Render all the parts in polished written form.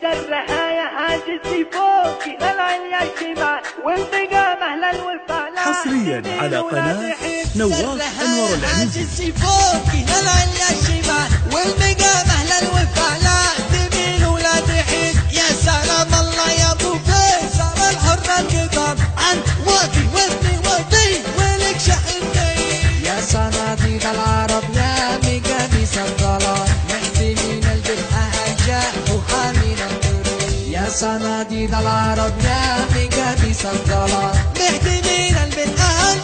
درها يا حاجزي فوق للعليا الشمال وانتقام اهل الوفاء حصريا على قناة نواف أنور العنزي. فوق للعليا الشمال وانتقام اهل الوفاء لا تميل ولا تحيد. يا سلام الله يا ابو فيصل الحر القطار عن وفي ولك شحن يا صناديد العرب يا مقابيس الظلام محتمين البدء جاء وحامين الطريق. يا صناديد العرب يا مقابيس الظلام محتمين البدء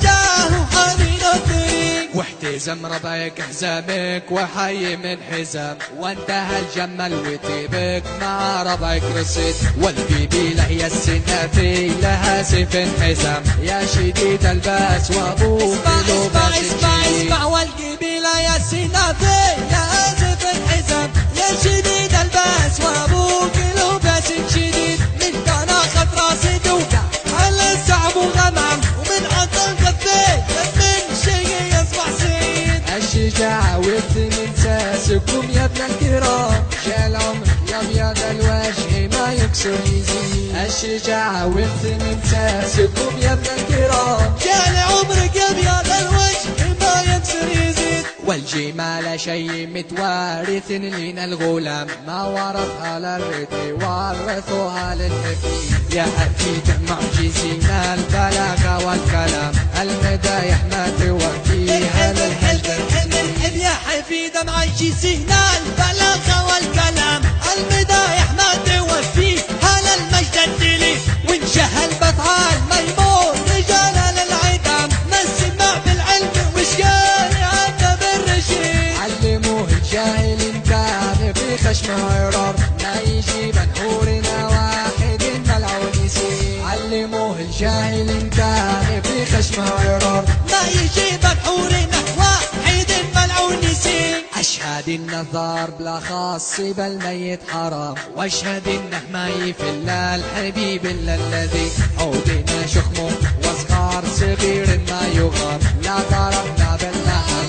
جاء وحامين الطريق. واحتزم ربعك حزامك وحي من حزام وانتهى الجمل وتيبك مع ربعك رصيد. والبيبي لهي السنافي لها سيف حزام يا شديد الباس وابوك اسمع والقبيلة يا السنافي لها سيف حزام يا شديد الباس وابوك لباس شديد. من كان اخذ راسي دوكا على الصعب وغمام ومن عطل كفيت من شيء يصبح سيد. الشجاعة والثمن ساسكم يا ابن الكرام جاء العمر يا ابيض الوجه ما يكسر يزيد. الشجاعة والثمن ساسكم يا ابن الكرام جاء لعمرك يا ابيض الوجه ما يكسر يزيد. والجمال شيء متوارث لنا الغلام ما ورثها للرثي ورثوها للحفيد. يا حفيد معجزين البلاغة والكلام المدايح ما توفيها للحلف. يا حفيد معجزين البلاغة والكلام المدايح ما توفيها للمجد الدليل. وانشهى البطال ميمون رجال للعدام ما السمع بالعلم وش قال عبد بالرشيد. علموه الجاهل ان كان في خشمه عرار ما يجيب نحورنا واحد ملعون يسير. علموه الجاهل ان كان في خشمه عرار ما يجيب نحورنا واحد ملعون يسير. اشهد ان الضار بلا خاص بالميت حرام واشهد انه ما يفل الحبيب الا الذي عودنا شخمه واصغار صغير ما يغار لا ضربنا باللحم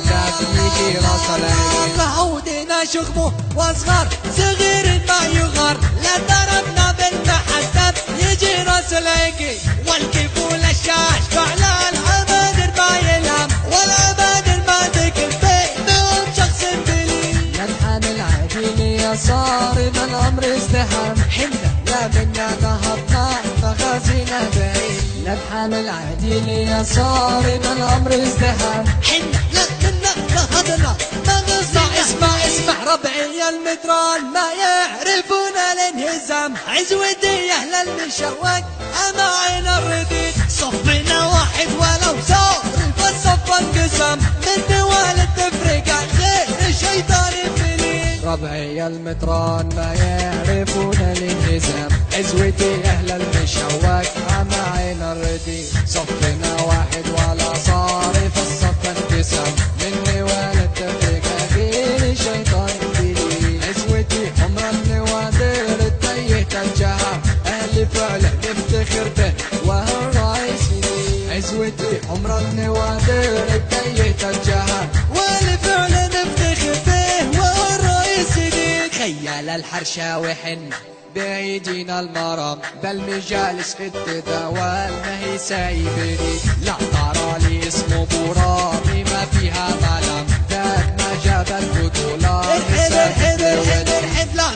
يجي راس العين. عودنا شخمه واصغار صغير ما يغار لا ضربنا بالمحسب يجي راس العين. والكفول الشاش فعلا العبادر ما يلام والعبادر ما ذكر بينهم شخص بليل. ننحن العديل يا صارم الامر ازدحام حمله لا منا نهضنا مغازينا بعيد. ننحن العديل يا صارم الامر ازدحام حمله لا منا نهضنا مغازينا. اسمع ربعي المتران ما يعرفون الانهزام عزوتي اهل المشوق اما عين الرديد. صفنا واحد ولو صار فالصف انقسم من دوال التفرقة غير الشيطان يفلي. ربعي المتران ما يعرفون الانهزام عزوتي اهل المشوق اما عين الرديد. صفنا واحد ولا صار فالصف انقسم من دوال التفرقة غير الشيطان يفلي. عزوتي حمر النوادر التيه الجهام اهل فعله نفتخر به وهو الرئيس لي. عزوتي حمر النوادر التيه الجهام واهل فعله نفتخر به وهو الرئيس لي. خيال الحرشاوي حن بعيدين المرام بل مجالس التداول ما هي سايبني. لا ترى لي اسمه برامي ما فيها ظلام ذاك ما جاب البطولات. ارحب لا